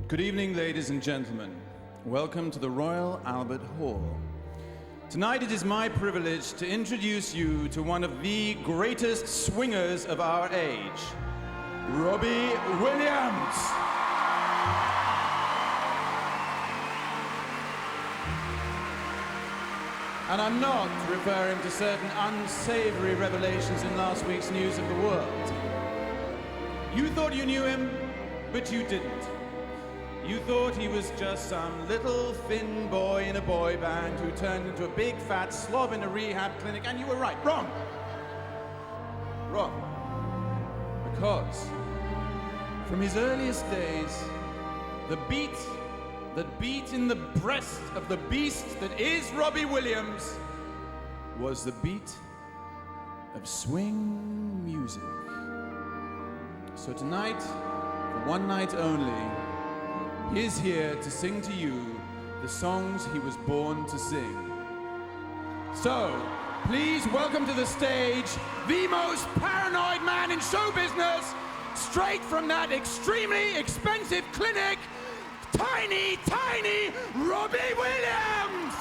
Good evening, ladies and gentlemen. Welcome to the Royal Albert Hall. Tonight it is my privilege to introduce you to one of the greatest swingers of our age, Robbie Williams. And I'm not referring to certain unsavory revelations in last week's News of the World. You thought you knew him, but you didn't. You thought he was just some little thin boy in a boy band who turned into a big fat slob in a rehab clinic, and you were right. Wrong. Wrong. Because from his earliest days, the beat that beat in the breast of the beast that is Robbie Williams was the beat of swing music. So tonight, for one night only, he is here to sing to you the songs he was born to sing. So, please welcome to the stage the most paranoid man in show business, straight from that extremely expensive clinic, tiny, tiny Robbie Williams!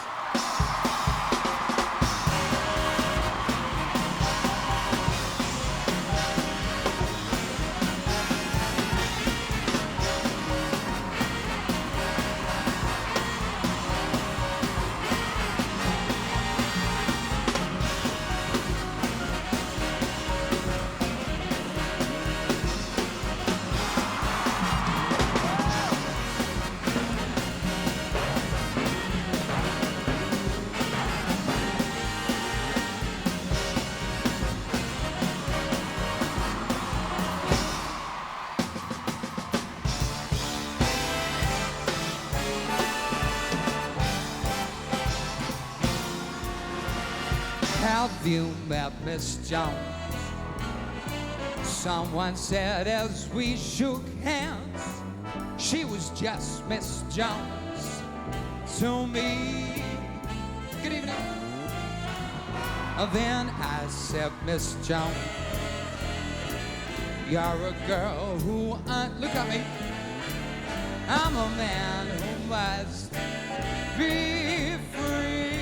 Have you met Miss Jones? Someone said as we shook hands, she was just Miss Jones to me. Good evening. Then I said, Miss Jones, you're a girl who, look at me, I'm a man who must be free.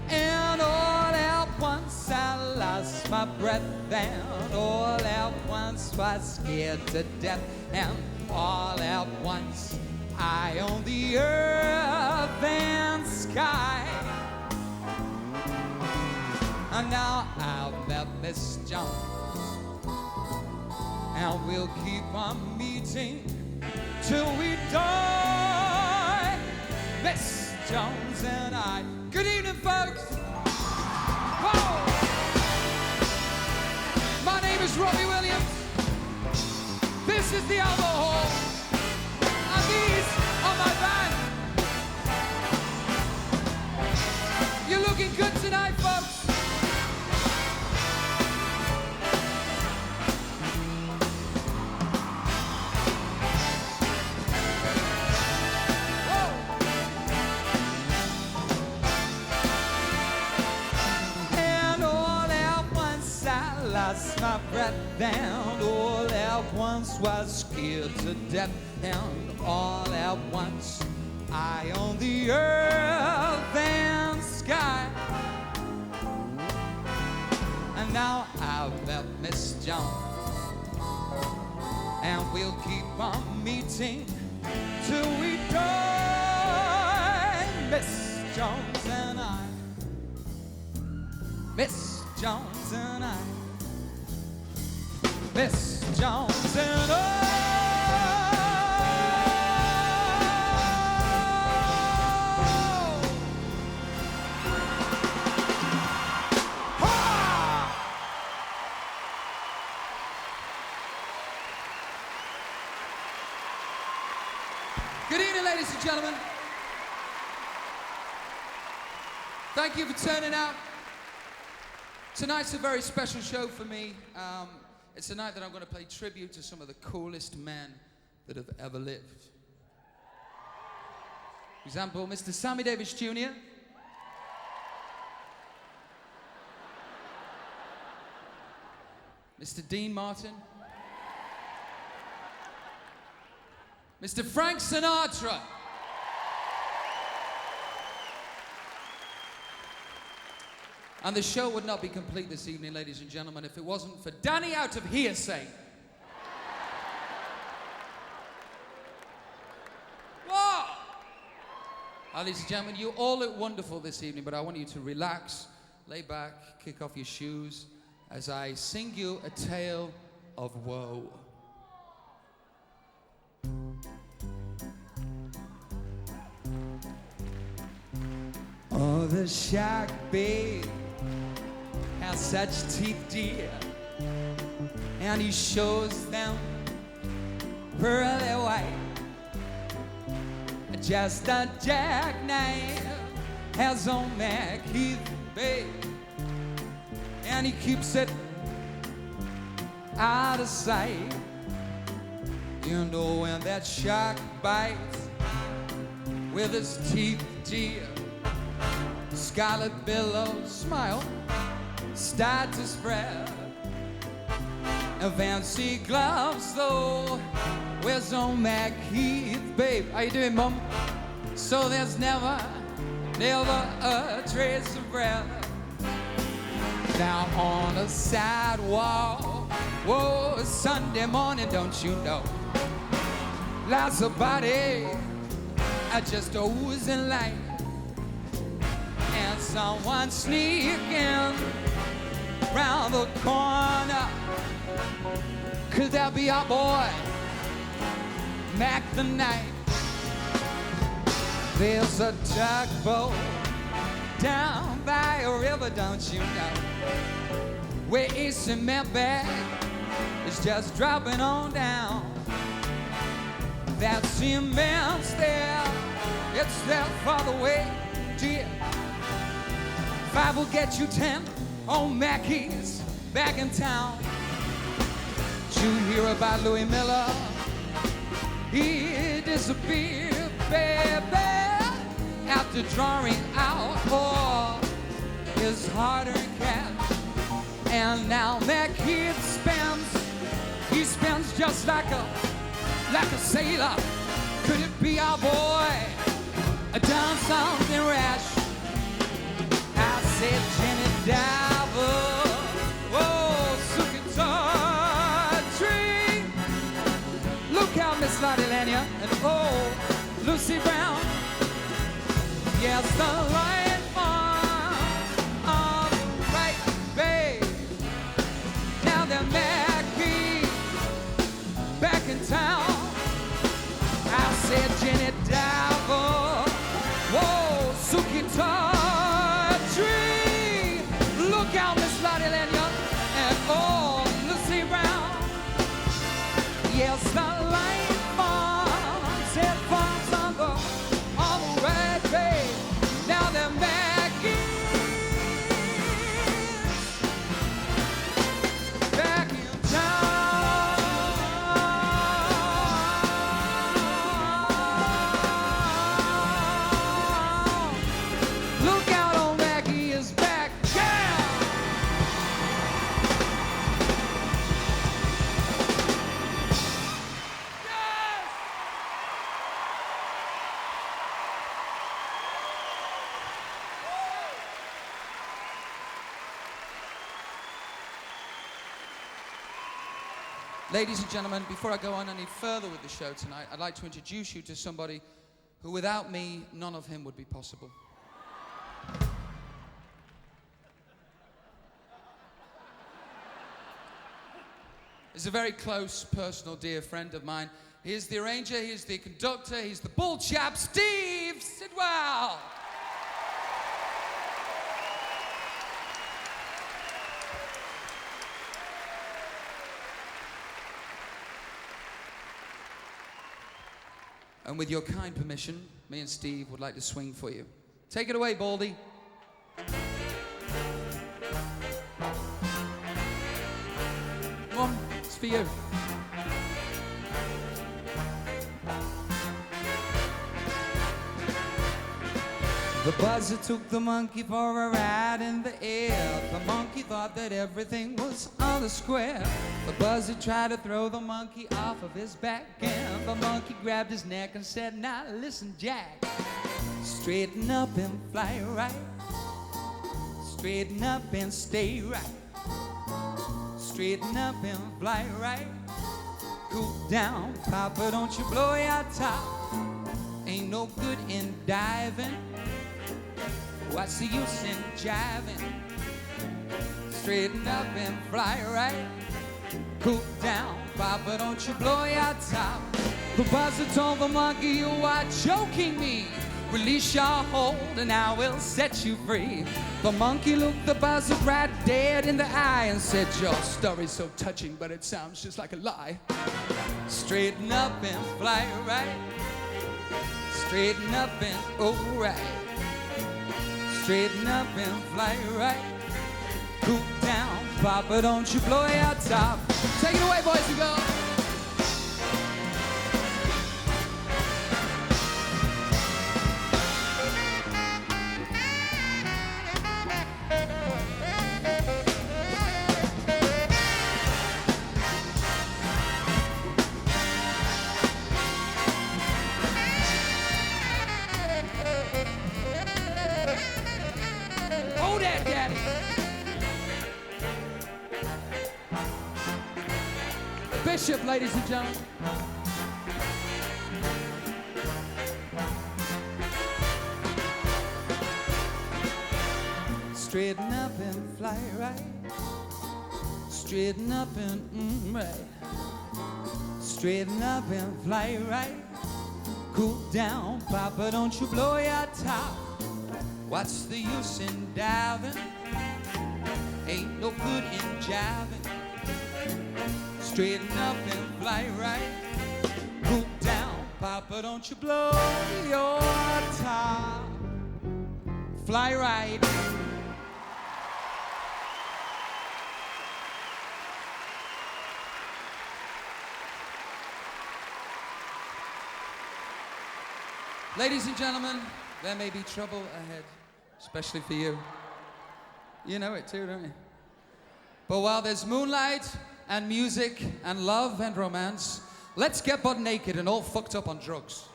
And all at once I lost my breath, and all at once was scared to death, and all at once I own the earth and sky. And now I've met Miss Jones, and we'll keep on meeting till we die, Miss Jones and I. Good evening, folks. Whoa. My name is Robbie Williams. This is the Albert Hall, and these are my band. You're looking good tonight, folks. Lost my breath, and all at once was scared to death, and all at once I own the earth and sky. And now I've met Miss Jones, and we'll keep on meeting till we die, Miss Jones and I, Miss Jones and I, Miss Jones and I. Good evening, ladies and gentlemen. Thank you for turning out. Tonight's a very special show for me. It's a night that I'm going to play tribute to some of the coolest men that have ever lived. For example, Mr. Sammy Davis Jr., Mr. Dean Martin, Mr. Frank Sinatra. And the show would not be complete this evening, ladies and gentlemen, if it wasn't for Danny out of Hearsay. Whoa! Ladies and gentlemen, you all look wonderful this evening, but I want you to relax, lay back, kick off your shoes, as I sing you a tale of woe. Oh, the shark babe has such teeth, dear, and he shows them pearly white. Just a jackknife has on Mac Heath, babe, and he keeps it out of sight. You know when that shark bites with his teeth, dear, scarlet billows smile start to spread. And fancy gloves though, where's on Mac Heath, babe? How you doing, Mum? So there's never a trace of breath. Down on a sidewalk, whoa, Sunday morning, don't you know? Lots of body are just oozing light. And someone sneaking round the corner. Could that be our boy, Mac the Knight? There's a tugboat down by a river, don't you know, where a cement bag is just dropping on down. That cement's there, it's there for the way, dear. 5 will get you 10 on Mackey's back in town. Did you hear about Louis Miller? He disappeared, baby, after drawing out all his hard-earned cash. And now Mackey he spends just like a sailor. Could it be our boy done something rash? I said Jenny Diver, oh, Suki look out, Miss Lottie Lanier, and oh, Lucy Brown. Yes, the lion farms are right, babe. Now they're Mackie back in town. I said Jenny Diver, whoa, Suki look out, Miss Lottie Lanier, and oh, Lucy Brown. Yes, the light farms, it farms on the red bay. Now they're back in town. Look out, old Mackie is back. Yeah! Ladies and gentlemen, before I go on any further with the show tonight, I'd like to introduce you to somebody who, without me, none of him would be possible. He's a very close, personal, dear friend of mine. He's the arranger, he's the conductor, he's the bull chap, Steve Sidwell. And with your kind permission, me and Steve would like to swing for you. Take it away, Baldy. Come on, it's for you. The buzzer took the monkey for a ride in the air. The monkey thought that everything was on the square. The buzzer tried to throw the monkey off of his back, and the monkey grabbed his neck and said, "Now listen, Jack, straighten up and fly right. Straighten up and stay right. Straighten up and fly right. Cool down, Papa, don't you blow your top. Ain't no good in diving. What's the use in jiving? Straighten up and fly right. Cool down, Papa, don't you blow your top." The buzzer told the monkey, "You are choking me. Release your hold and I will set you free." The monkey looked the buzzer right dead in the eye and said, "Your story's so touching, but it sounds just like a lie. Straighten up and fly right. Straighten up and oh right. Straighten up and fly right. Cool down, Papa, don't you blow your top." Take it away, boys and girls. Oh, that daddy. Bishop, ladies and gentlemen. Straighten up and fly right. Straighten up and right. Straighten up and fly right. Cool down, Papa, don't you blow your top. What's the use in diving? Ain't no good in jiving. Straighten up and fly right. Cool down, Papa, don't you blow your top. Fly right. Ladies and gentlemen, there may be trouble ahead, especially for you. You know it too, don't you? But while there's moonlight and music and love and romance, let's get butt naked and all fucked up on drugs.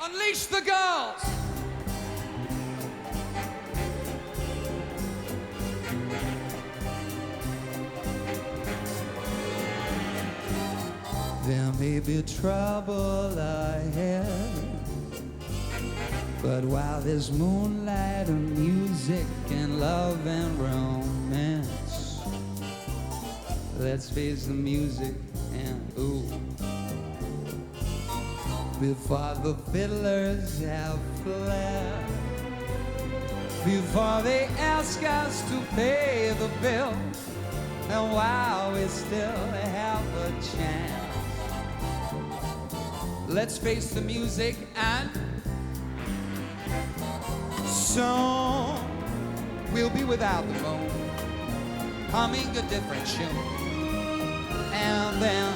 Unleash the girls! There may be trouble ahead, but while there's moonlight and music and love and romance, let's face the music and ooh. Before the fiddlers have fled, before they ask us to pay the bill, and while we still have a chance, let's face the music and soon we'll be without the moon, humming a different tune. And then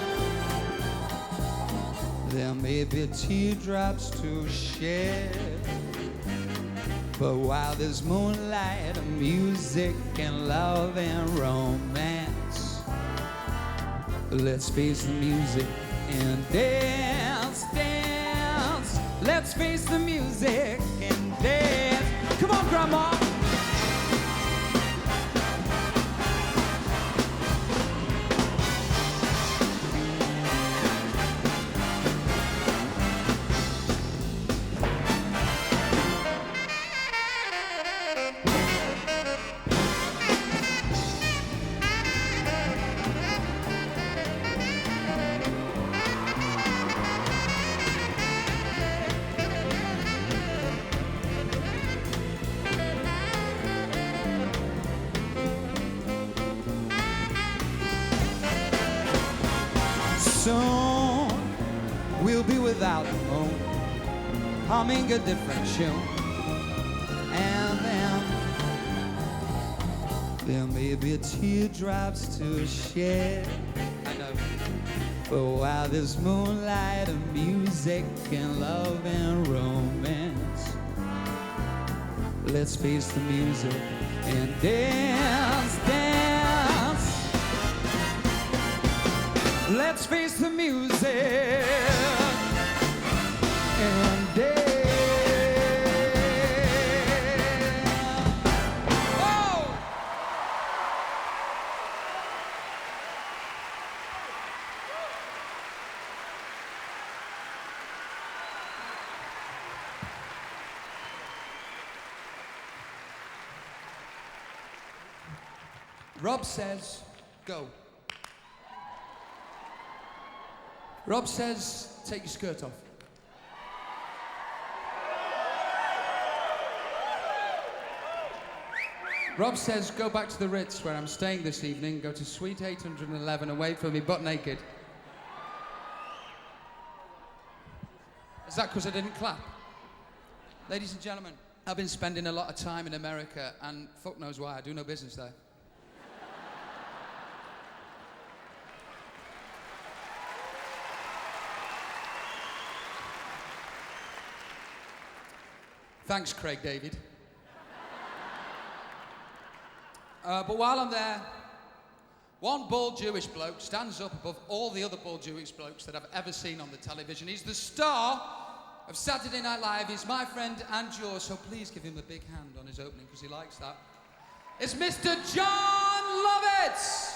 there may be teardrops to shed, but while there's moonlight and music and love and romance, let's face the music and dance, dance. Let's face the music and dance. Come on, Grandma. Soon we'll be without the moon, humming a different tune. And then there may be teardrops to shed, I know, For while there's moonlight and music and love and romance, let's face the music and dance, dance. Let's face the music and dance. Oh! Rob says, go. Rob says, take your skirt off. Rob says, go back to the Ritz where I'm staying this evening, go to Suite 811 and wait for me butt naked. Is that because I didn't clap? Ladies and gentlemen, I've been spending a lot of time in America and fuck knows why, I do no business there. Thanks, Craig David. But while I'm there, one bald Jewish bloke stands up above all the other bald Jewish blokes that I've ever seen on the television. He's the star of Saturday Night Live. He's my friend and yours, so please give him a big hand on his opening, because he likes that. It's Mr. John Lovitz!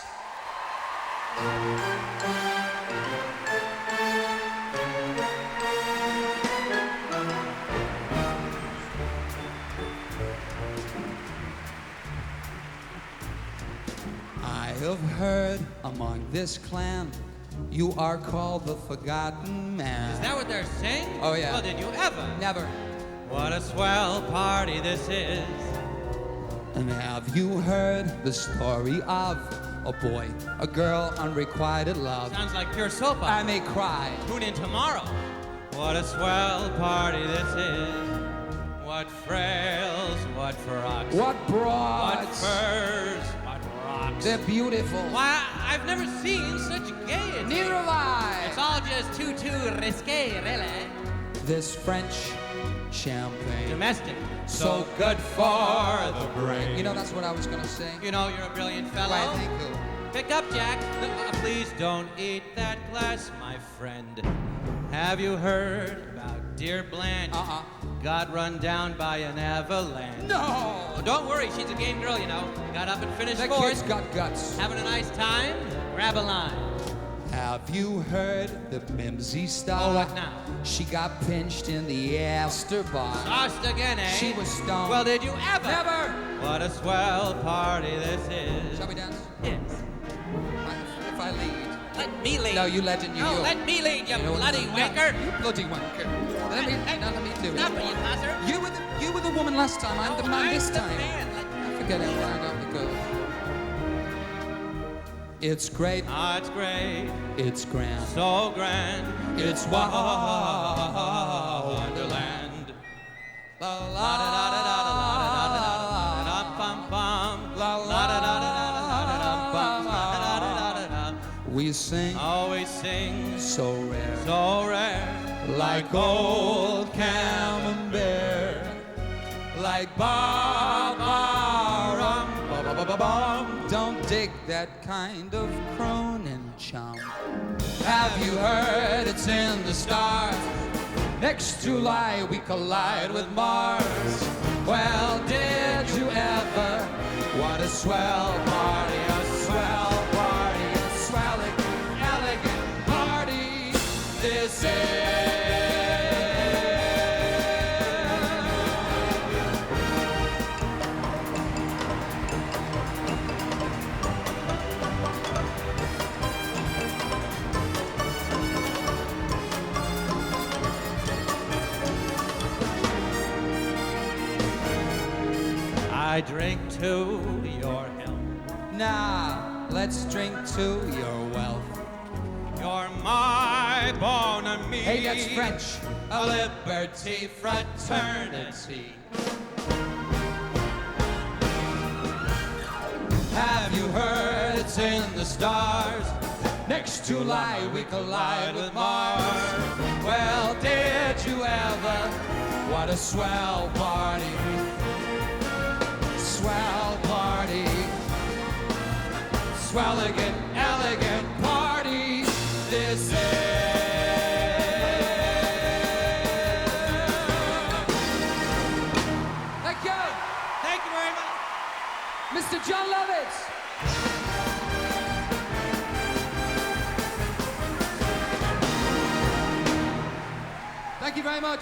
I have heard among this clan you are called the Forgotten Man. Is that what they're saying? Oh, yeah. Well, did you ever? Never. What a swell party this is. And have you heard the story of a boy, a girl, unrequited love? Sounds like pure soap opera. I may cry. Tune in tomorrow. What a swell party this is. What frails, what frocks. What What broads. furs, what rocks. They're beautiful. Why, I've never seen such gaiety. Neither have I. It's all just too risque, really. This French champagne. Domestic. So good for the brain. You know, that's what I was gonna say. You know, you're a brilliant fellow. Why, thank you. Pick up, Jack. Please don't eat that glass, my friend. Have you heard about dear Blanche? Got run down by an avalanche. No! Oh, don't worry, she's a game girl, you know. Got up and finished That fourth. kid's got guts. Having a nice time? Grab a line. Have you heard the Mimsy star? Oh, what now? She got pinched in the Astor bar. Lost again, eh? She was stoned. Well, did you ever? Never! What a swell party this is. Shall we dance? Yes. If I lead. Let me lead. No, you led in New No, York. let me lead, you know what? bloody wanker. You bloody wanker. Let me do Stop it. it, you buzzer. You were the woman last time. I'm the man this the time. man. Forget it. I got the go. It's great. Ah, it's great. It's grand. So grand. It's Wonderland. La la La da da da da da da da da bum bum. La da da da da da da bum da da da da da. We sing Always sing so rare, so rare. like old camembert, like ba-ba-rum, ba-ba-ba-ba-bum. Don't dig that kind of cronin chum. Have you heard it's in the stars? Next July we collide with Mars. Well, did you ever? What a swell party, a swell party, a swelling, elegant party. This is. I drink to your health. Now, let's drink to your wealth. You're my bon ami. Hey, that's French. A liberty fraternity. Have you heard it's in the stars? Next July we collide with Mars. Well, did you ever? What a swell party. Swell party. Swelligant, elegant party. This is. Thank you. Thank you very much. Mr. John Lovitz. Thank you very much.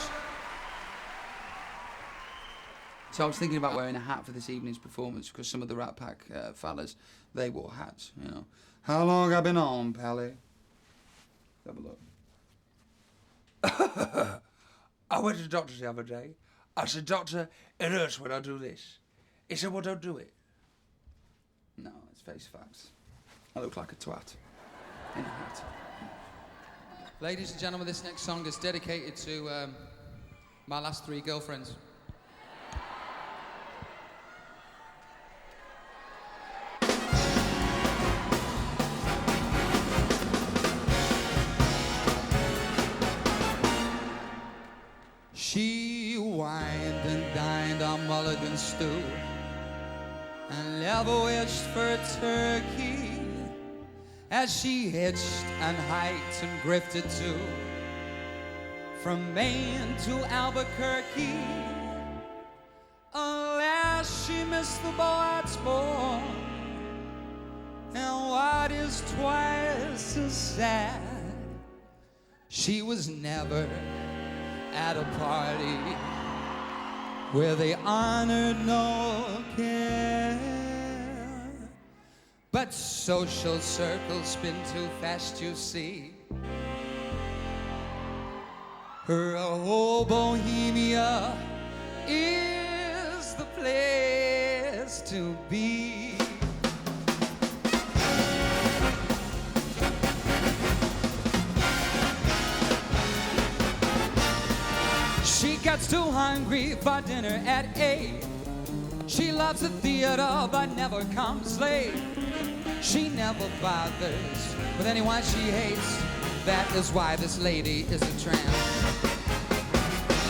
So I was thinking about wearing a hat for this evening's performance because some of the Rat Pack fellas, they wore hats, you know. How long I been on, Pally? Have a look. I went to the doctor the other day. I said, Doctor, it hurts when I do this. He said, well, don't do it. No, it's face facts. I look like a twat in a hat. Ladies and gentlemen, this next song is dedicated to my last 3 girlfriends. She wined and dined on mulligan stew and never wished for a turkey as she hitched and hiked and grifted too from Maine to Albuquerque. Alas, she missed the boats more, and what is twice as sad, she was never at a party where they honored no care. But social circles spin too fast, you see. Her whole Bohemia is the place to be. She gets too hungry for dinner at 8. She loves the theater but never comes late. She never bothers with anyone she hates. That is why this lady is a tramp.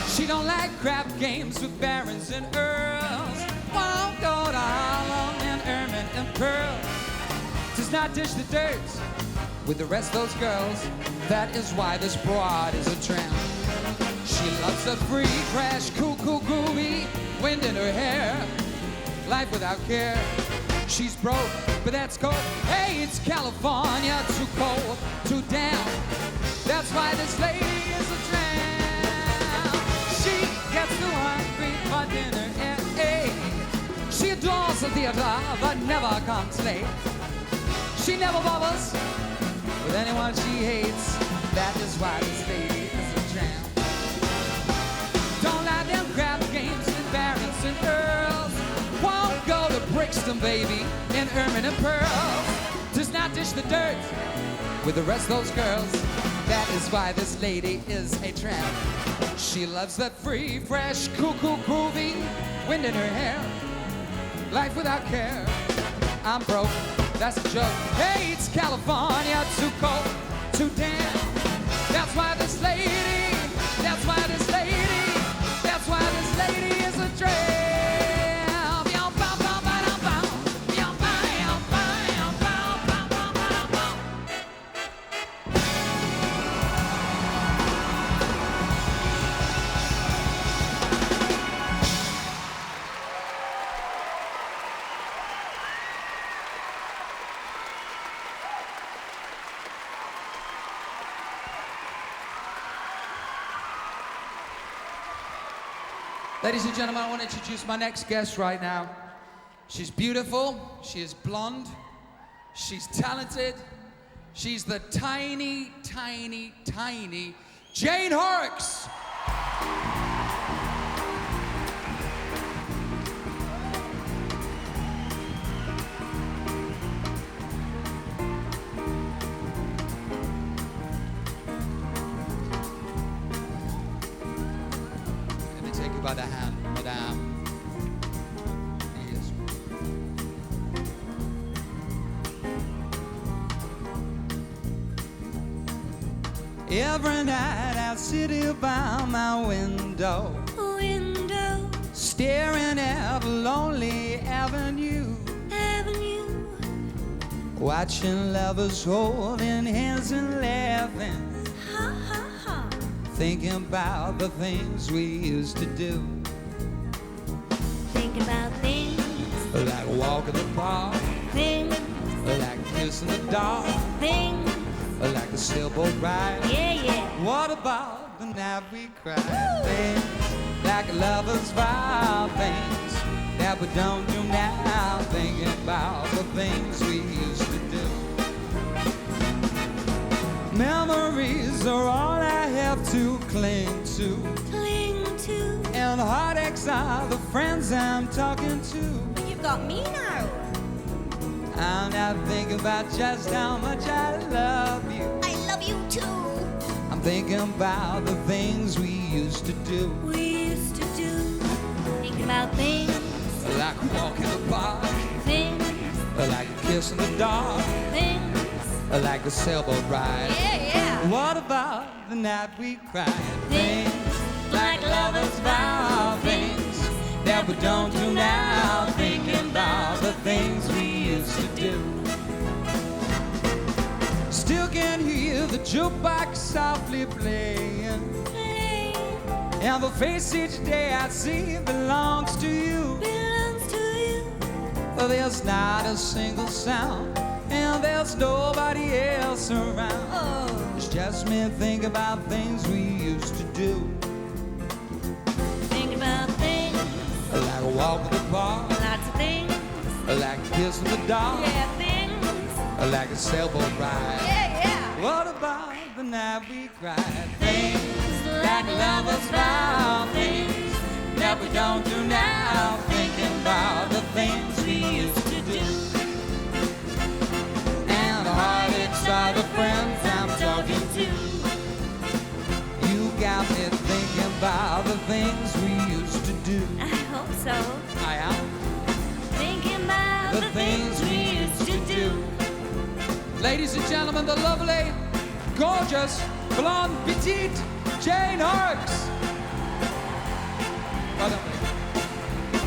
She don't like crap games with barons and earls. Won't go to Harlem and ermine and pearl. Does not dish the dirt with the rest of those girls. That is why this broad is a tramp. She loves the free, crash, cuckoo, groovy, wind in her hair, life without care. She's broke, but that's cold. Hey, it's California, too cold, too damp. That's why this lady is a tramp. She gets too hungry for dinner at 8. She adores the theater, but never comes late. She never bothers with anyone she hates. That is why this lady is a tramp. Don't like them crap games and barons and earls. Won't go to Brixton, baby, in ermine and pearls. Does not dish the dirt with the rest of those girls. That is why this lady is a tramp. She loves that free, fresh, cuckoo, groovy, wind in her hair, life without care. I'm broke, that's a joke. Hey, it's California, too cold, too damp. That's why this lady, that's why this lady, that's why this lady is a tramp. Ladies and gentlemen, I want to introduce my next guest right now. She's beautiful, she is blonde, she's talented, she's the tiny, tiny, tiny Jane Horrocks. Let me take you by the hand, madame. Yes. Every night I sit here by my window, staring at a lonely avenue, watching lovers holding hands and laughing, thinking about the things we used to do. Think about things like walking the park, things like kissing the dark, things like a sailboat ride. yeah, yeah. What about the night we cried? Things like lovers vow, things that we don't do now. Thinking about the things we used to do. Memories are all I have to cling to, and heartaches are the friends I'm talking to. You've got me now. I'm not thinking about just how much I love you. I love you too. I'm thinking about the things we used to do. We used to do. Think about things Like a walk in the park, things like a kiss in the dark, things like a sailboat ride. yeah, yeah. What about the night we cried? Things like lovers vow, things that we don't do now. Thinking about the things we used to do. Still can hear the jukebox softly playing, and the face each day I see belongs to you. belongs to you. There's not a single sound, and there's nobody else around. Oh, It's just me thinking about things we used to do. think about things, Like a walk in the park, lots of things, like a kiss in the dark, yeah, things, like a sailboat ride. yeah, yeah. What about the night we cried? Things Like lovers vow, things that we don't do now. Thinking about the things we used to do. And the heartaches are the friends I'm talking to. You got me thinking about the things we used to do. I hope so. I am Thinking about the things we used to do. Ladies and gentlemen, the lovely, gorgeous, blonde, petite Jane Harks. Well done, baby.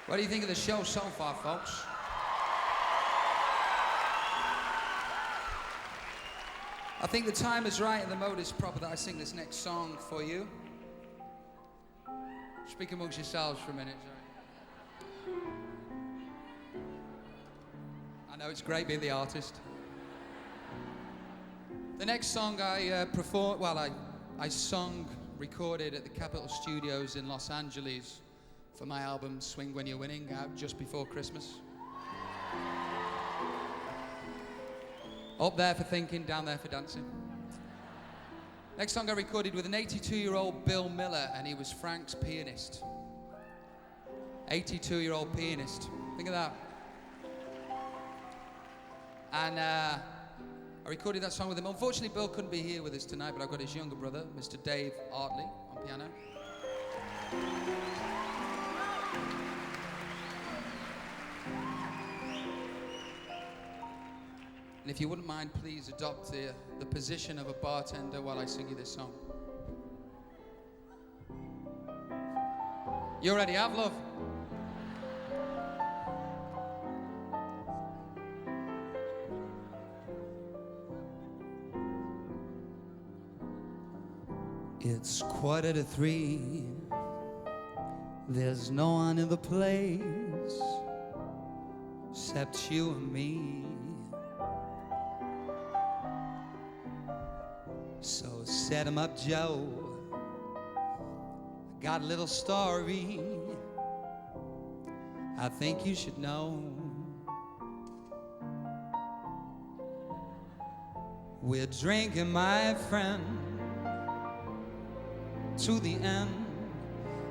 What do you think of the show so far, folks? I think the time is right and the mode is proper that I sing this next song for you. Speak amongst yourselves for a minute, sorry. I know it's great being the artist. The next song I performed, well, I sung, recorded at the Capitol Studios in Los Angeles for my album Swing When You're Winning, out just before Christmas. Up there for thinking, down there for dancing. Next song I recorded with an 82-year-old Bill Miller, and he was Frank's pianist. 82-year-old pianist. Think of that. And I recorded that song with him. Unfortunately, Bill couldn't be here with us tonight, but I've got his younger brother, Mr. Dave Artley, on piano. And if you wouldn't mind, please adopt the position of a bartender while I sing you this song. You already have, love? It's 2:45. There's no one in the place except you and me. So set 'em up, Joe. I got a little story I think you should know. We're drinking, my friend, to the end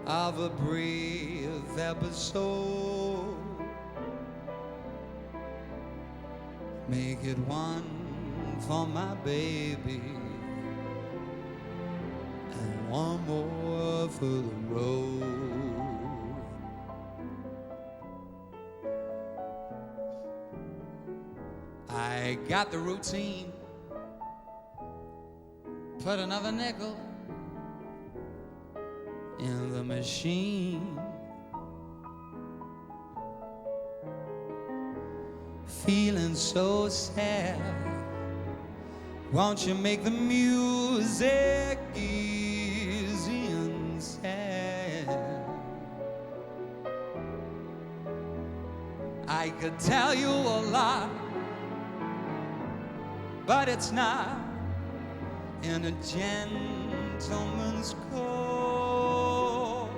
of a brief episode. Make it one for my baby and one more for the road. I got the routine. Put another nickel in the machine. Feeling so sad. Won't you make the music easy and sad? I could tell you a lot, but it's not in a gentleman's code.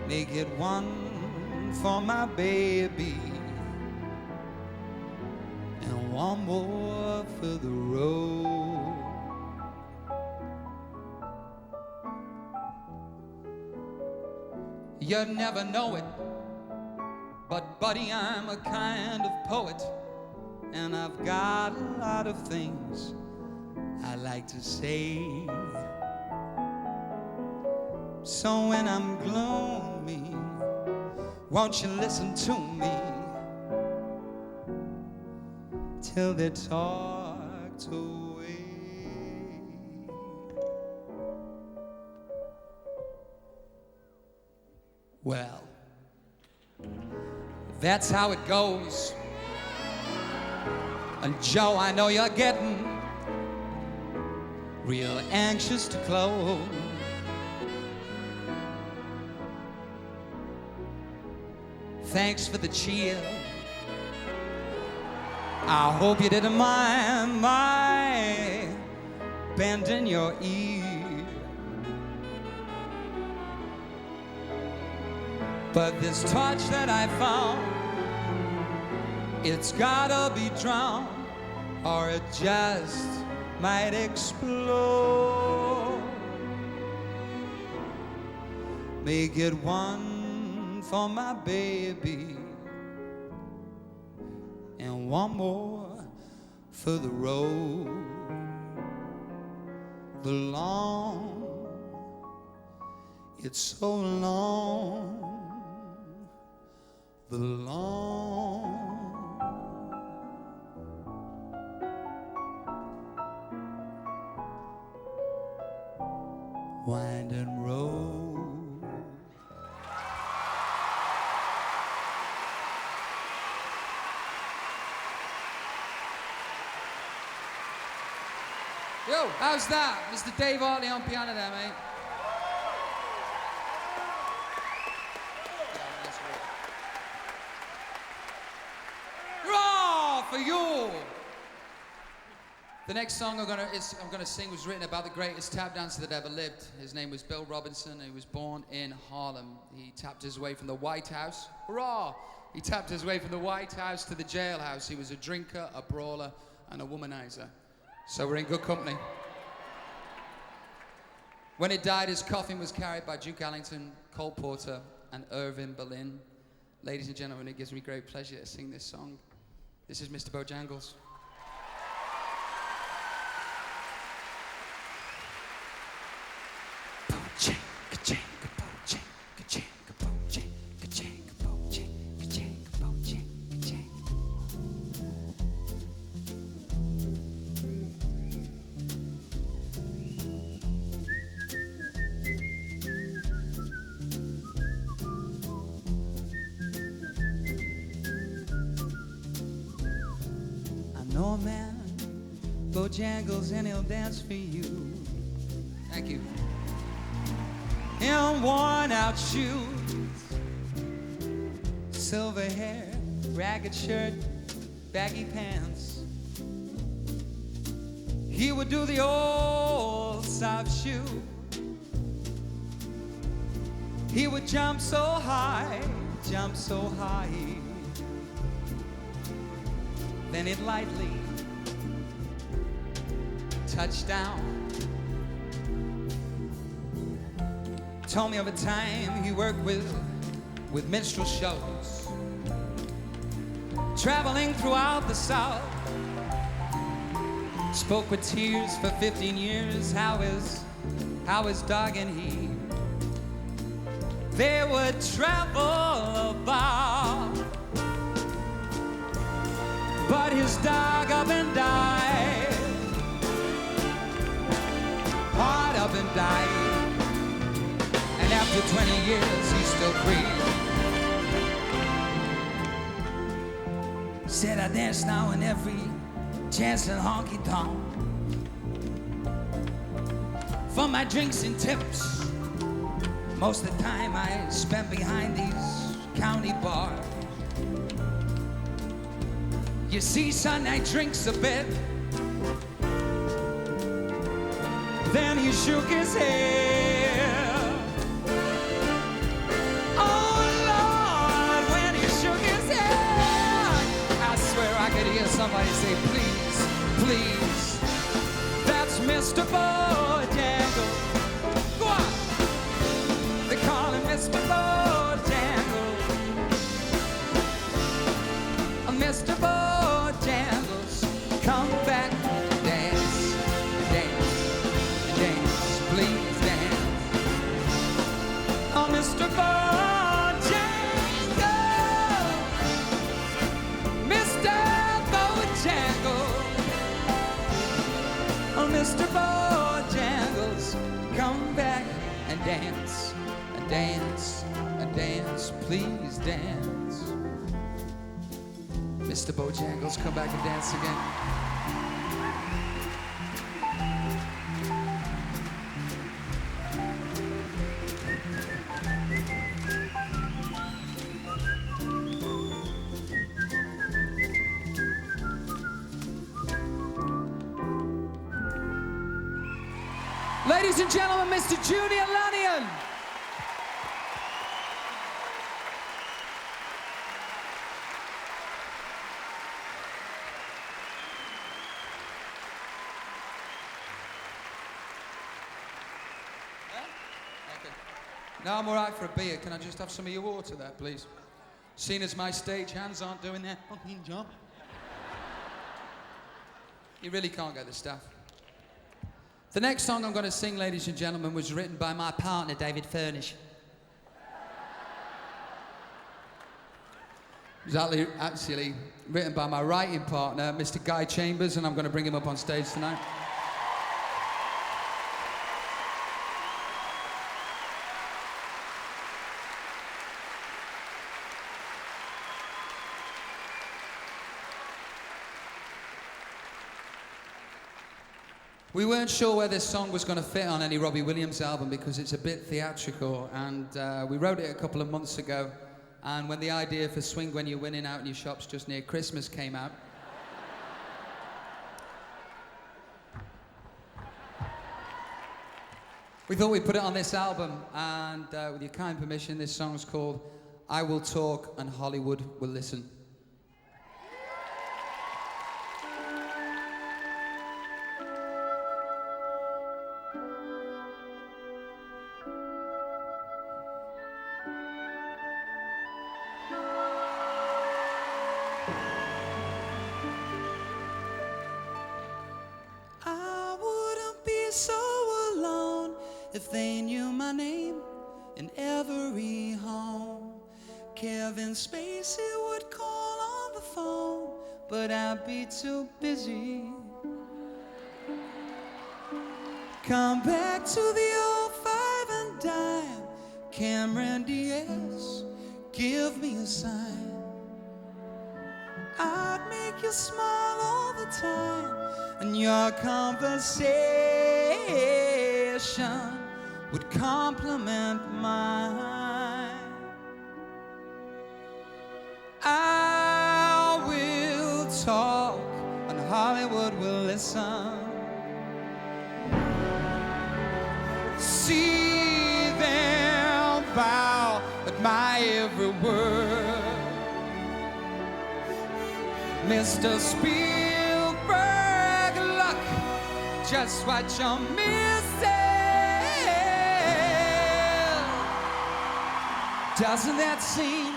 Make it one for my baby and one more for the road. You'd never know it, but buddy, I'm a kind of poet, and I've got a lot of things I like to say. So when I'm gloomy, won't you listen to me till they're talked away? Well, that's how it goes. And Joe, I know you're getting real anxious to close. Thanks for the cheer. I hope you didn't mind my bending your ear. But this torch that I found, it's gotta be drowned, or it just might explode. Make it one for my baby and one more for the road. The long, it's so long, the long winding road. Yo, how's that? Mr. Dave Hartley on piano there, mate. Raw for you! The next song I'm gonna sing was written about the greatest tap dancer that ever lived. His name was Bill Robinson. He was born in Harlem. He tapped his way from the White House. Hurrah! He tapped his way from the White House to the jailhouse. He was a drinker, a brawler, and a womanizer. So we're in good company. When he died, his coffin was carried by Duke Ellington, Cole Porter, and Irving Berlin. Ladies and gentlemen, it gives me great pleasure to sing this song. This is Mr. Bojangles. No man, Bojangles, and he'll dance for you. Thank you. In worn-out shoes, silver hair, ragged shirt, baggy pants. He would do the old soft shoe. He would jump so high, then he'd lightly touch down. told me of a time he worked with minstrel shows, traveling throughout the South. Spoke with tears for 15 years how his dog and he, they would travel about. But his dog up and died, hard up and died. And after 20 years, he still breathed. Said I dance now in every chance and honky-tonk for my drinks and tips. Most of the time I spend behind these county bars. You see, son, I drinks a bit. Then he shook his head. Oh, Lord, when he shook his head, I swear I could hear somebody say, please, please. That's Mr. Bojangles. Go on. They call him Mr. Bojangles. Mr. Bojangles, come back, dance, dance, dance, please dance. Oh, Mr. Bojangles, Mr. Bojangles, oh, Mr. Bojangles, come back and dance, and dance, and dance, please dance. Mr. Bojangles, come back and dance again. Ladies and gentlemen, Mr. Junior Lanyon. No, I'm all right for a beer. Can I just have some of your water there, please? Seeing as my stage hands aren't doing their fucking job. You really can't get the stuff. The next song I'm going to sing, ladies and gentlemen, was written by my partner, David Furnish. It was actually written by my writing partner, Mr. Guy Chambers, and I'm going to bring him up on stage tonight. We weren't sure where this song was going to fit on any Robbie Williams album because it's a bit theatrical, and we wrote it a couple of months ago, and when the idea for Swing When You're Winning out in your shops just near Christmas came out, we thought we'd put it on this album, and with your kind permission, this song's called I Will Talk and Hollywood Will Listen. If they knew my name in every home, Kevin Spacey would call on the phone, but I'd be too busy. Come back to the old 5 and dime, Cameron Diaz, give me a sign. I'd make you smile all the time, and your conversation would compliment mine. I will talk and Hollywood will listen. See them bow at my every word. Mr. Spielberg, look just what you're missing. Doesn't that seem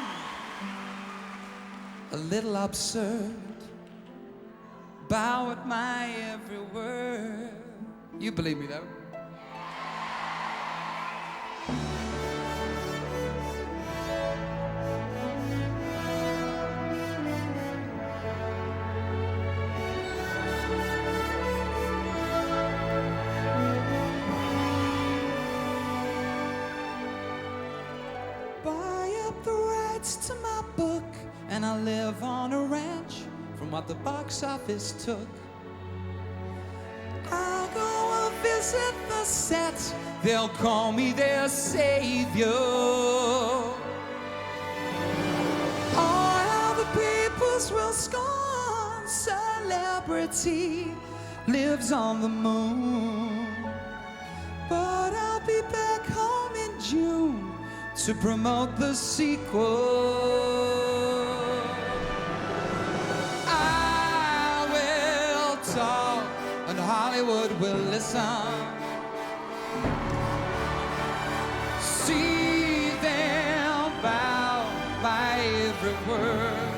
a little absurd? Bow at my every word. You believe me though. Buy up the rights to my book, and I live on a ranch from what the box office took. I'll go and visit the set, they'll call me their savior. All the peoples will scorn celebrity lives on the moon. But I'll be back home in June to promote the sequel. And Hollywood will listen. See them bow by every word.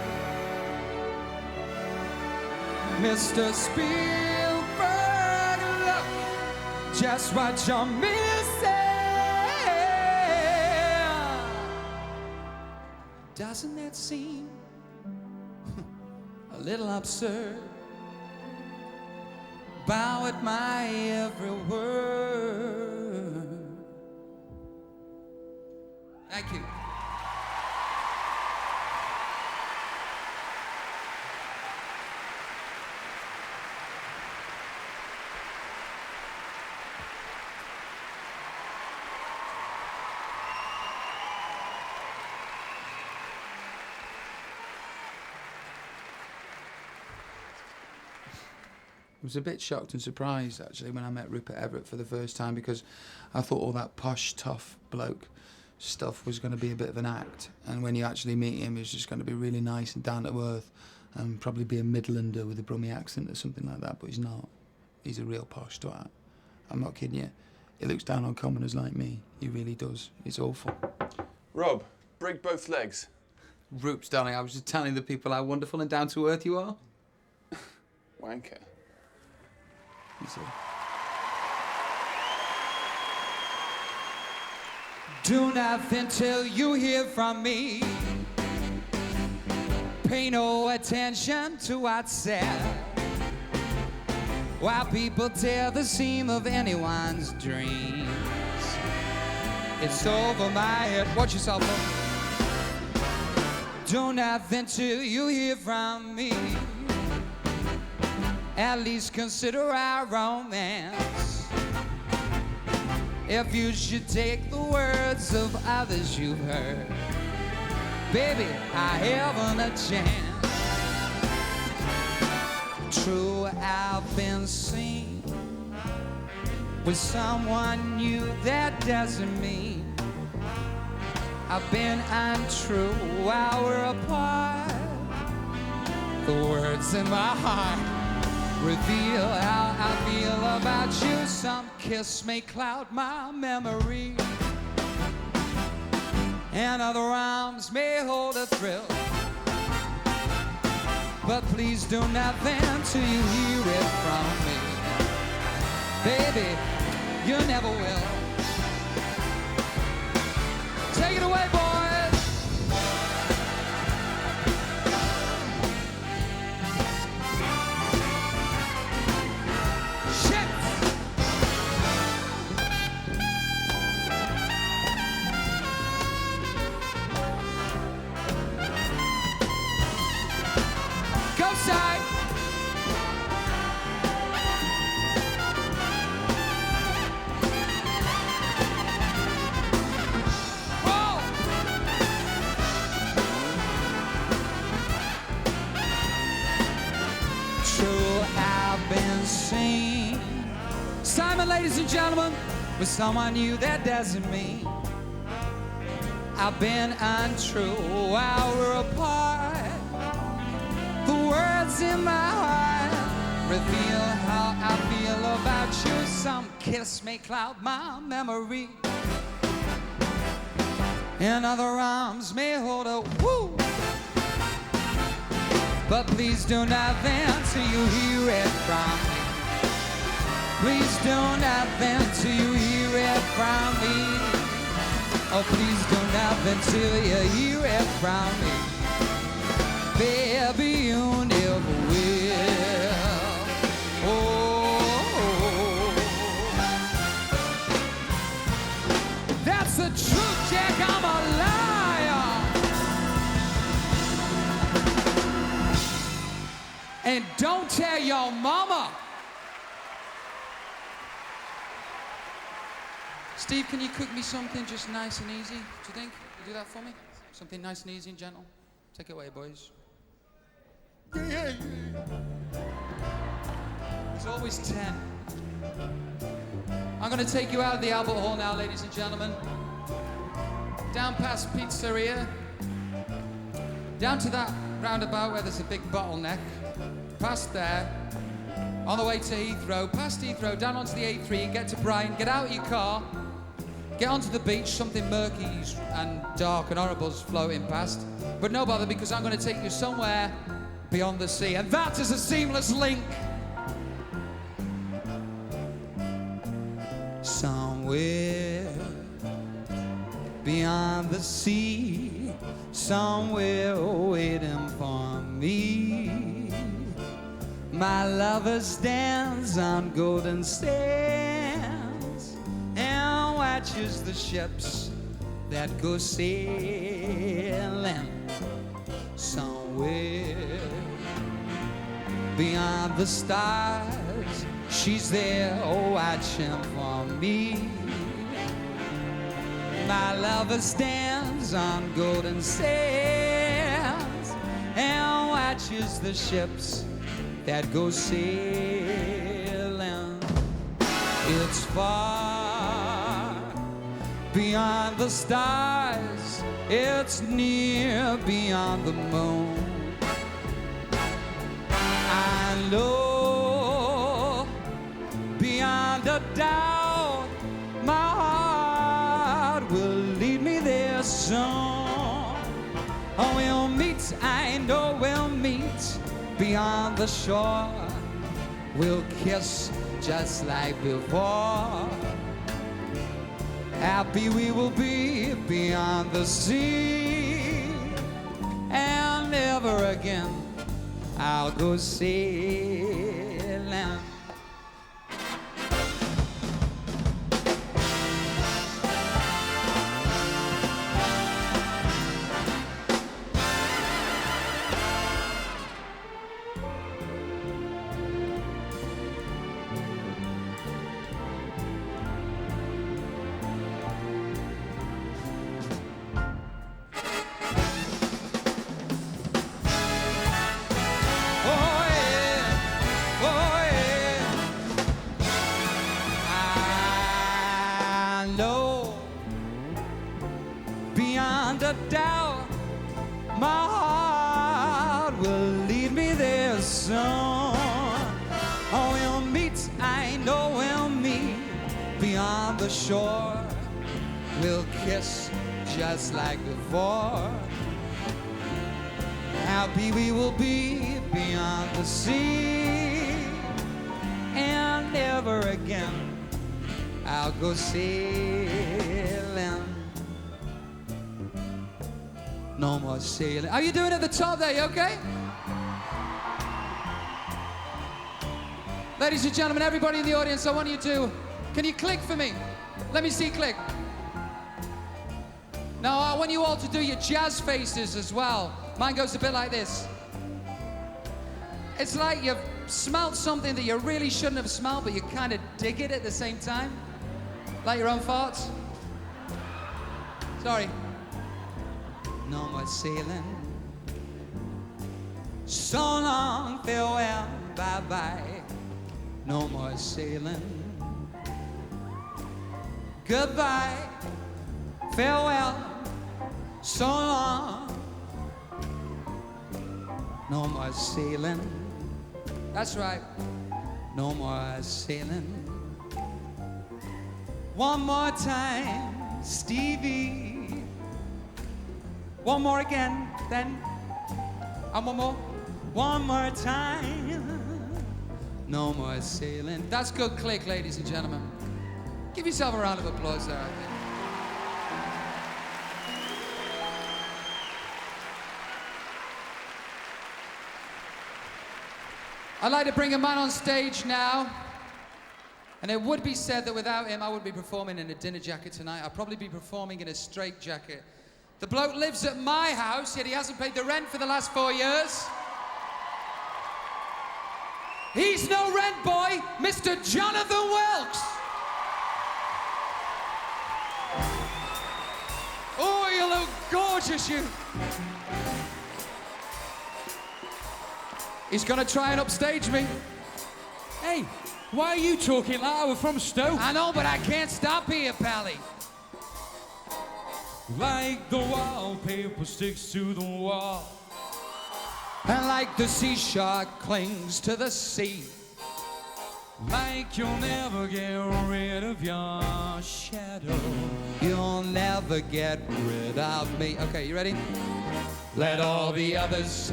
Mr. Spielberg, look just what you're missing. Doesn't that seem a little absurd? Bow at my every word. Thank you. I was a bit shocked and surprised, actually, when I met Rupert Everett for the first time, because I thought all that posh, tough bloke stuff was going to be a bit of an act. And when you actually meet him, he's just going to be really nice and down to earth and probably be a Midlander with a Brummie accent or something like that, but he's not. He's a real posh twat. I'm not kidding you. He looks down on commoners like me. He really does. It's awful. Rob, break both legs. Roops, darling, I was just telling the people how wonderful and down to earth you are. Wanker. You see. Do nothing till you hear from me. Pay no attention to what's said, while people tear the seam of anyone's dreams. It's over my head. Watch yourself, look. Do nothing till you hear from me. At least consider our romance. If you should take the words of others you've heard, baby, I haven't a chance. True, I've been seen with someone new, that doesn't mean I've been untrue while we're apart. The words in my heart reveal how I feel about you. Some kiss may cloud my memory, and other arms may hold a thrill. But please do nothing till you hear it from me. Baby, you never will. Take it away, boys. Side. Oh. True, I've been seen. Simon, ladies and gentlemen, with someone new, that doesn't mean I've been untrue while we're apart. The words in my heart reveal how I feel about you. Some kiss may cloud my memory, and other arms may hold a woo. But please do not vent till you hear it from me. Please do not vent till you hear it from me. Oh, please do not vent till you hear it from me. Baby, you never will. Oh, that's the truth, Jack. I'm a liar. And don't tell your mama. Steve, can you cook me something just nice and easy? Do you think? You do that for me? Something nice and easy and gentle? Take it away, boys. It's always 10. I'm gonna take you out of the Albert Hall now, ladies and gentlemen. Down past Pizzeria. Down to that roundabout where there's a big bottleneck. Past there. On the way to Heathrow. Past Heathrow, down onto the A3, get to Brighton, get out of your car. Get onto the beach, something murky and dark and horrible's floating past. But no bother, because I'm going to take you somewhere beyond the sea. And that is a seamless link. Somewhere beyond the sea, somewhere waiting for me. My lover stands on golden sands and watches the ships that go sailing. Somewhere beyond the stars, she's there watching for me. My lover stands on golden sands and watches the ships that go sailing. It's far beyond the stars, it's near beyond the moon. I know beyond a doubt my heart will lead me there soon. Oh, we'll meet, I know we'll meet beyond the shore. We'll kiss just like before. Happy we will be beyond the sea. And never again I'll go sailing. Beyond a doubt, my heart will lead me there soon. Oh, we'll meet, I know we'll meet beyond the shore. We'll kiss just like before. Happy we will be beyond the sea. And never again I'll go sailing. No more sailing. How you doing at the top there? You okay? Ladies and gentlemen, everybody in the audience, I want you to, can you click for me? Let me see click. Now, I want you all to do your jazz faces as well. Mine goes a bit like this. It's like you've smelled something that you really shouldn't have smelled, but you kind of dig it at the same time. Like your own farts. Sorry. No more sailing. So long, farewell, bye-bye. No more sailing. Goodbye, farewell, so long. No more sailing. That's right. No more sailing. One more time, Stevie. One more again, then. And one more. One more time. No more sailing. That's good click, ladies and gentlemen. Give yourself a round of applause there, I think. I'd like to bring a man on stage now. And it would be said that without him, I wouldn't be performing in a dinner jacket tonight. I'd probably be performing in a straight jacket. The bloke lives at my house, yet he hasn't paid the rent for the last 4 years. He's no rent boy, Mr. Jonathan Wilkes. Oh, you look gorgeous, you. He's gonna try and upstage me. Hey, why are you talking like we're from Stoke? I know, but I can't stop here, Pally. Like the wallpaper sticks to the wall. And like the sea shark clings to the sea. Like you'll never get rid of your shadow. You'll never get rid of me. Okay, you ready? Let all the others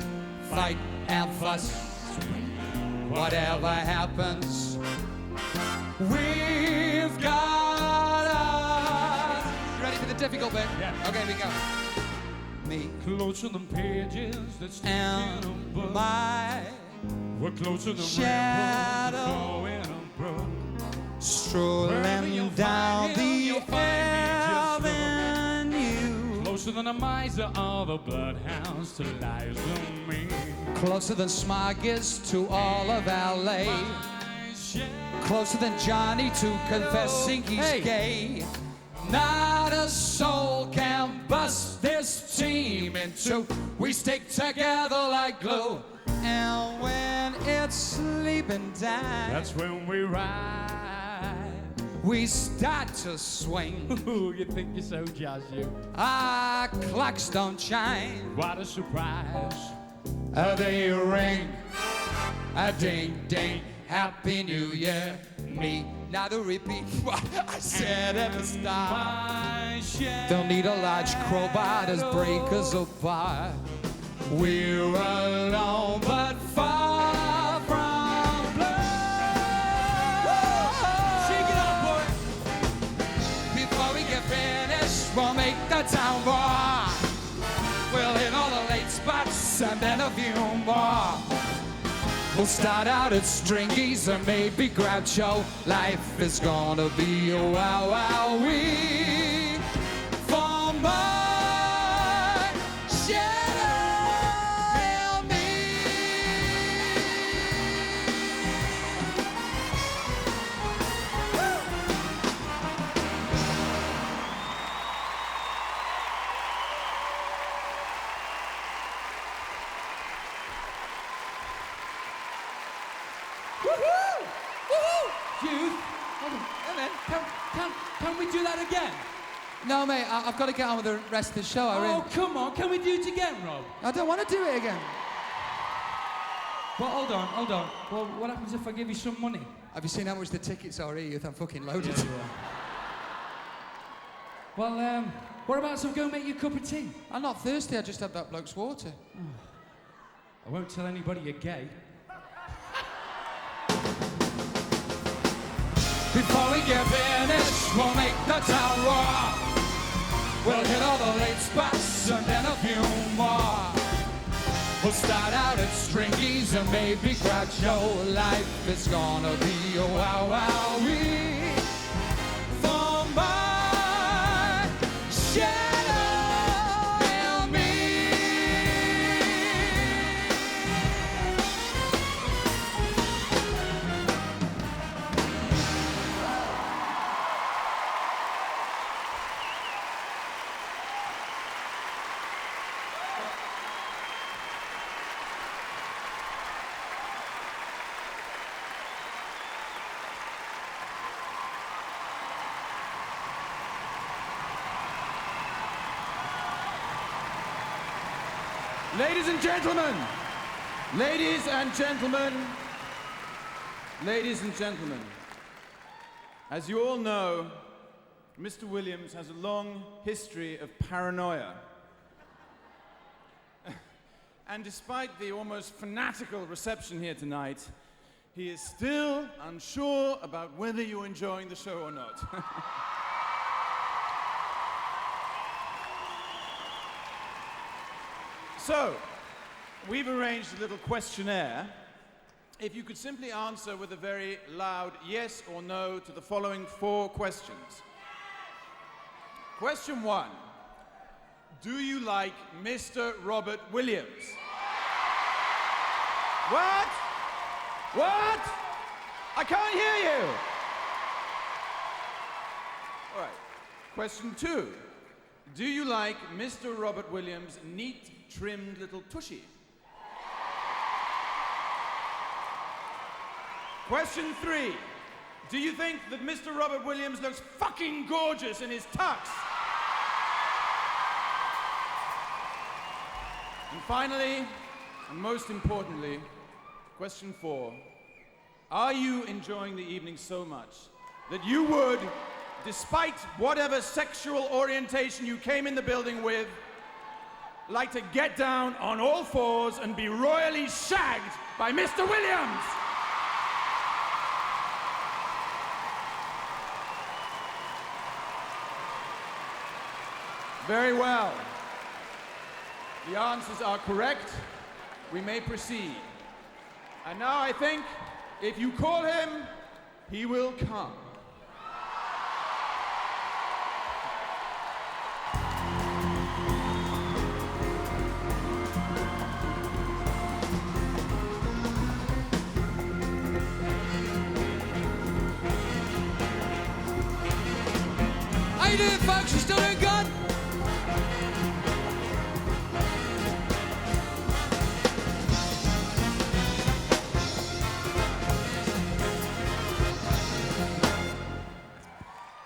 fight and fuss. Whatever happens, we've got us. You ready for the difficult bit? Yeah. Okay, here we go. Me Closer than pages that stick in and a book. my We're closer than shadow. ripples that flow in a brook. Wherever strolling you'll down find him, the you'll find me just avenue. Closer than a miser or the bloodhounds to lies and me. Closer than Smog is to all of LA. My shadow. Closer than Johnny to confessing he's gay. Not a soul can bust this team in two. We stick together like glue. And when it's sleeping time, That's when we ride. we start to swing. Ooh, you think you're so jazz, you. Our clocks don't chime. What a surprise. They ring. A ding ding. Happy New Year. Me. Now to repeat what I said at the start. My shadow. They'll need a large crowbar to break us apart. We're alone but far from blue. Shake it up, boy. Before we get finished, we'll make the town roar. We'll hit all the late spots and then a few more. We'll start out at Stringy's or maybe Groucho. Life is gonna be a wow wow wee for my shadow and me. Dude, can we do that again? No, mate, I've got to get on with the rest of the show. Oh, come on. Can we do it again, Rob? I don't want to do it again. Well, hold on. Well, what happens if I give you some money? Have you seen how much the tickets are here? I'm fucking loaded. Well, what about some go make you a cup of tea? I'm not thirsty, I just had that bloke's water. I won't tell anybody you're gay. Before we get finished, we'll make the town roar. We'll hit all the late spots and then a few more. We'll start out at Stringy's and maybe Groucho. Life is gonna be a wow wow wee for my shadow and me. Ladies and gentlemen, ladies and gentlemen, ladies and gentlemen, as you all know, Mr. Williams has a long history of paranoia. And despite the almost fanatical reception here tonight, he is still unsure about whether you're enjoying the show or not. So, we've arranged a little questionnaire. If you could simply answer with a very loud yes or no to the following 4 questions. Question 1. Do you like Mr. Robert Williams? What? What? I can't hear you. All right. Question 2. Do you like Mr. Robert Williams' neat, trimmed little tushy? Question 3. Do you think that Mr. Robert Williams looks fucking gorgeous in his tux? And finally, and most importantly, question 4. Are you enjoying the evening so much that you would, despite whatever sexual orientation you came in the building with, like to get down on all 4s and be royally shagged by Mr. Williams? Very well. The answers are correct. We may proceed. And now I think if you call him, he will come. How you doing, folks? You still doing good?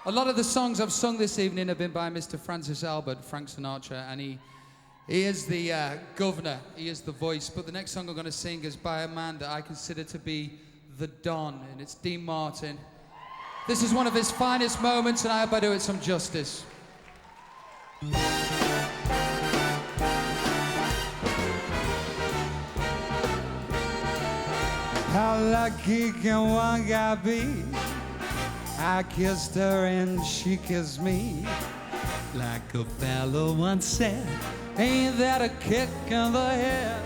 A lot of the songs I've sung this evening have been by Mr. Francis Albert, Frank Sinatra, and he is the governor, he is the voice. But the next song I'm going to sing is by a man that I consider to be the Don, and it's Dean Martin. This is one of his finest moments, and I hope I do it some justice. How lucky can one guy be? I kissed her and she kissed me. Like a fellow once said, ain't that a kick in the head?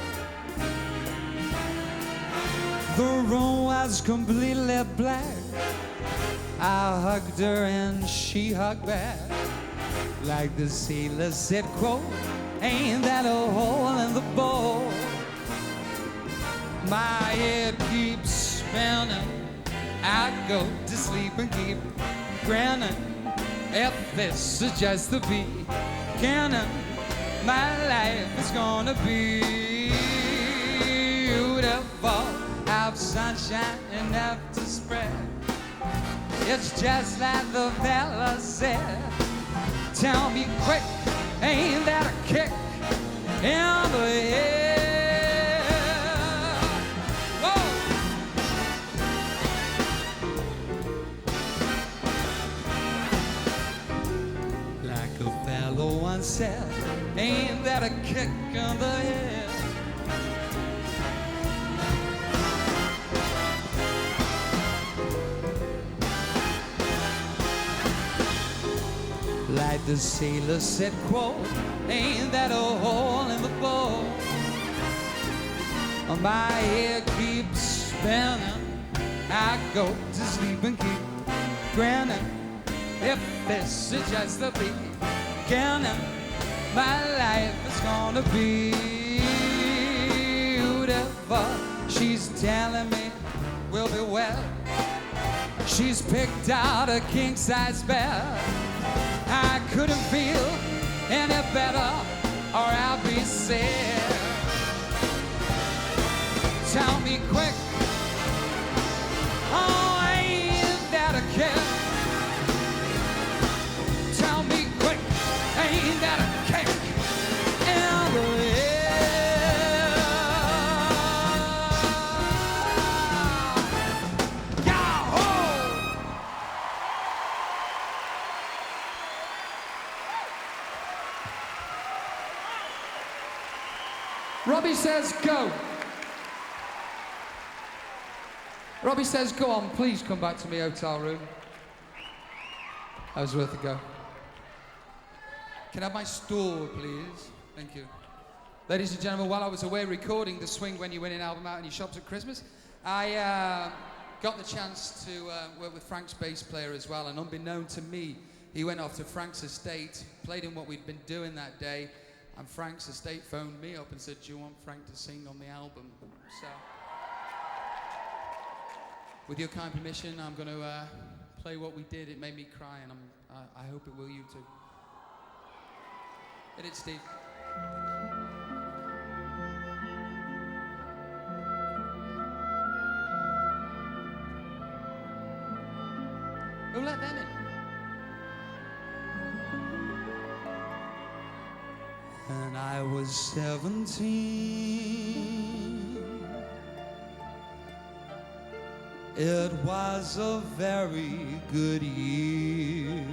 The room was completely black. I hugged her and she hugged back. Like the sailor said, quote, ain't that a hole in the boat? My head keeps spinning. I go to sleep and keep grinning. If this is just the beginning, my life is gonna be beautiful. Have sunshine enough to spread. It's just like the fella said. Tell me quick, ain't that a kick in the head? Once said, ain't that a kick in the head? Like the sailor said, quote, ain't that a hole in the boat? My head keeps spinning. I go to sleep and keep grinning. If this is just the beginning, my life is gonna be beautiful. She's telling me we'll be well. She's picked out a king-size bed. I couldn't feel any better, or I'll be sad. Tell me quick, oh, ain't that a kick? Tell me quick, ain't that a kick in the head? Yahoo! Robbie says go. Robbie says go on, please come back to my hotel room. That was worth a go. Can I have my stool, please? Thank you. Ladies and gentlemen, while I was away recording the Swing When You Win an album out in your shops at Christmas, I got the chance to work with Frank's bass player as well, and unbeknown to me, he went off to Frank's estate, played him what we'd been doing that day, and Frank's estate phoned me up and said, do you want Frank to sing on the album? So, with your kind permission, I'm going to play what we did. It made me cry, and I hope it will you too. Hit it, Steve. Who let them in? When I was 17, it was a very good year.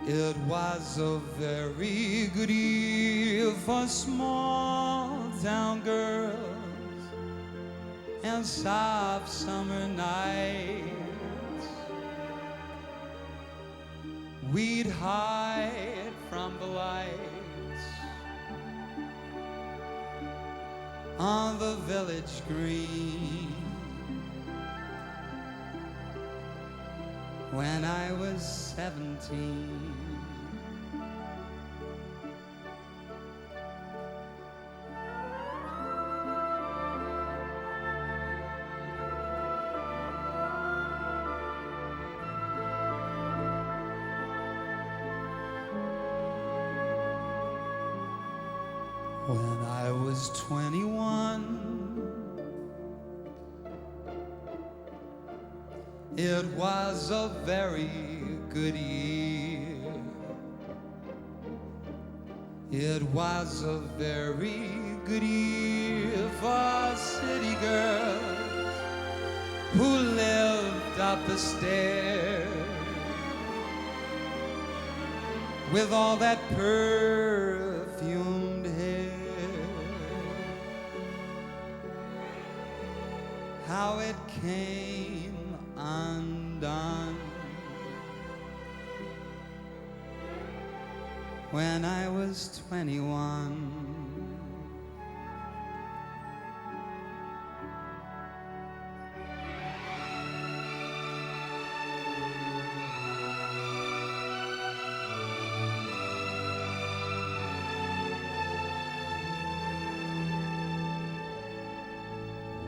It was a very good year for small town girls and soft summer nights. We'd hide from the lights on the village green. When I was 17. When I was 21, it was a very good year. It was a very good year for city girls who lived up the stairs with all that perfumed hair. How it came undone when I was 21.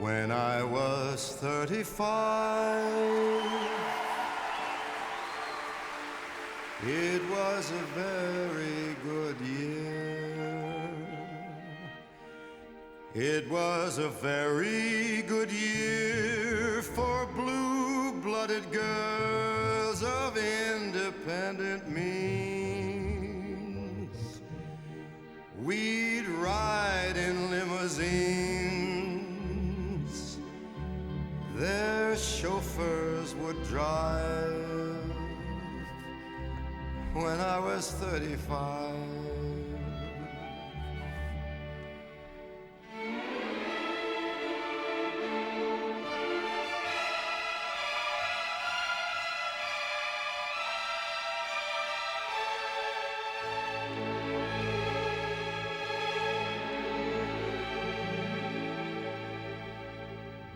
When I was 35, it was a very good year. It was a very good year for blue-blooded girls of independent means. We'd ride in limousines, their chauffeurs would drive. When I was 35,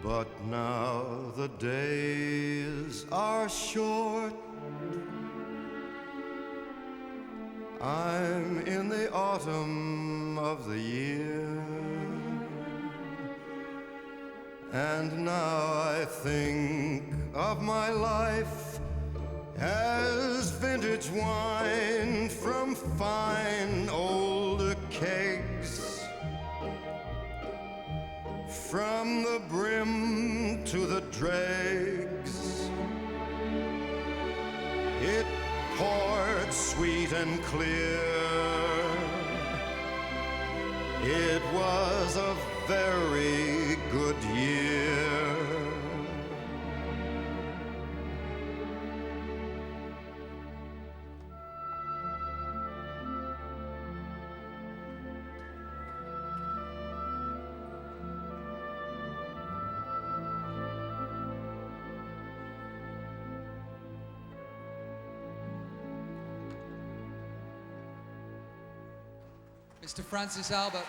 but now the days are short. I'm in the autumn of the year, and now I think of my life as vintage wine from fine old kegs, from the brim to the dregs. It poured sweet and clear. It was a very good year. Mr. Francis Albert.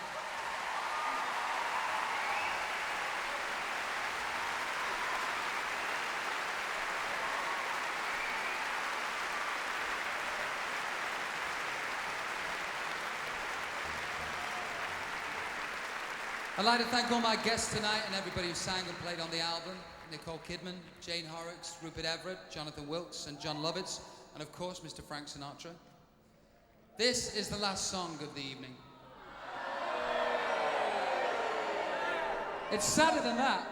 I'd like to thank all my guests tonight and everybody who sang and played on the album. Nicole Kidman, Jane Horrocks, Rupert Everett, Jonathan Wilkes, and John Lovitz, and of course, Mr. Frank Sinatra. This is the last song of the evening. It's sadder than that.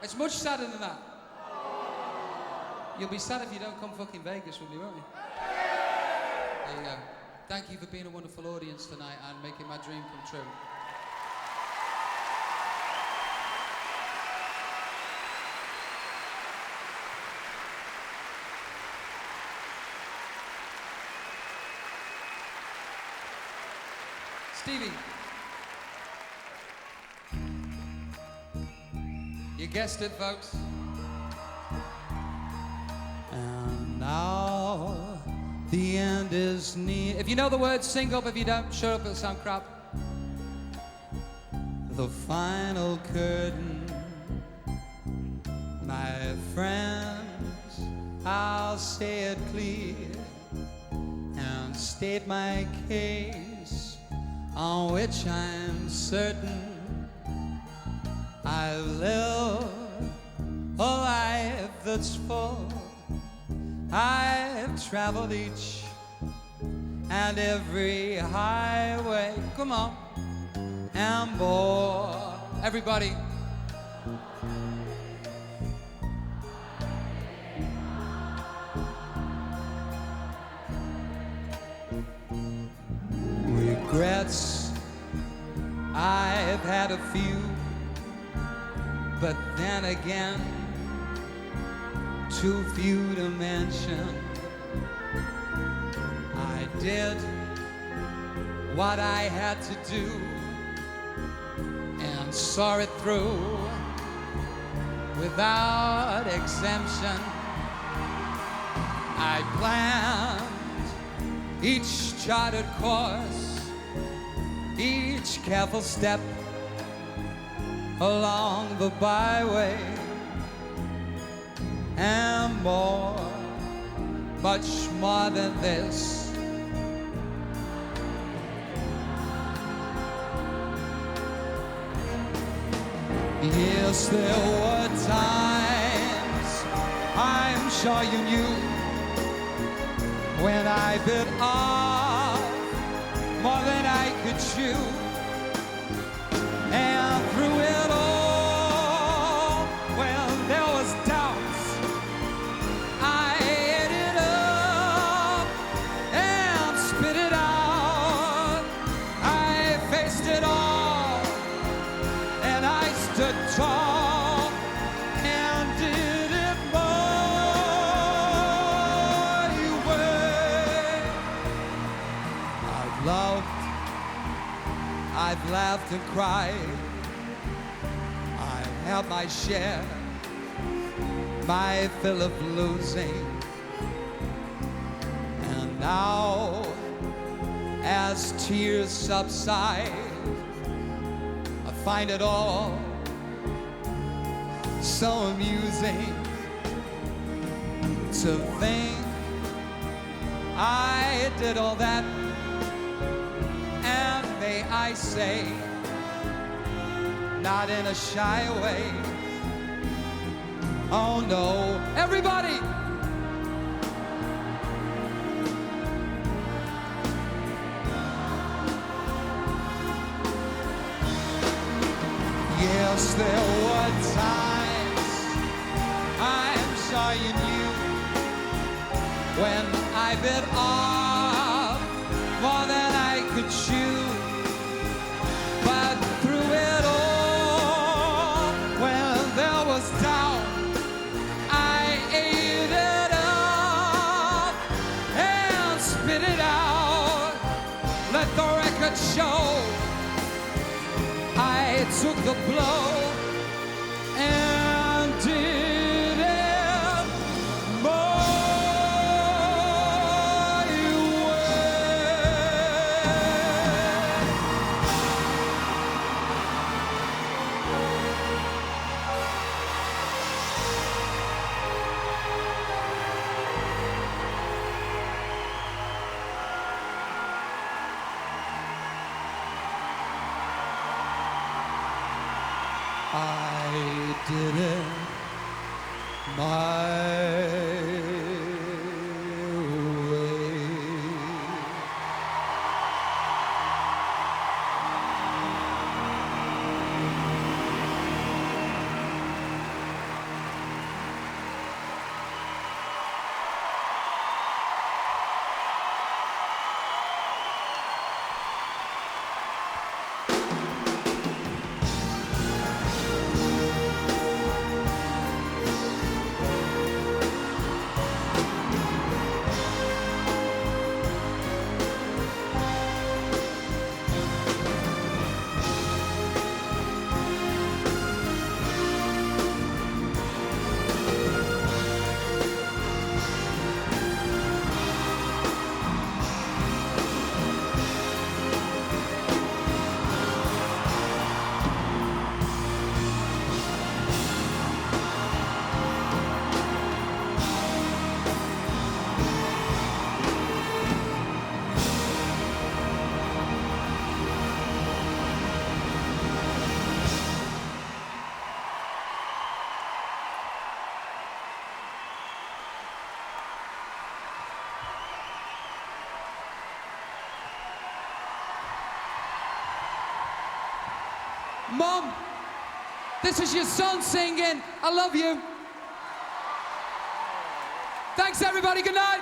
It's much sadder than that. You'll be sad if you don't come fucking Vegas with me, won't you? There you go. Thank you for being a wonderful audience tonight and making my dream come true. Stevie. You guessed it, folks. And now the end is near. If you know the words, sing up. If you don't, shut up, it'll sound crap. The final curtain, my friends, I'll say it clear and state my case, on which I'm certain I've lived a life that's full. I've traveled each and every highway, come on, and more. Everybody. Regrets, I've had a few, but then again, too few to mention. I did what I had to do and saw it through without exemption. I planned each charted course, each careful step along the byway, and more, much more than this. Yes, there were times, I'm sure you knew, when I bit off more than I could chew. And through it all, when there was doubts, I ate it up and spit it out. I faced it all, and I stood tall and did it my way. I've loved, I've laughed and cried. I've had my share, my fill of losing. And now, as tears subside, I find it all so amusing to think I did all that. And may I say, not in a shy way, oh no, everybody! Yes, there were times, I'm sure you knew, when I bit off more than I could chew. But through it all, when there was doubt, I ate it up and spit it out. Let the record show I took the blow and did it my way. did it my way. Mom, this is your son singing. I love you. Thanks, everybody. Good night.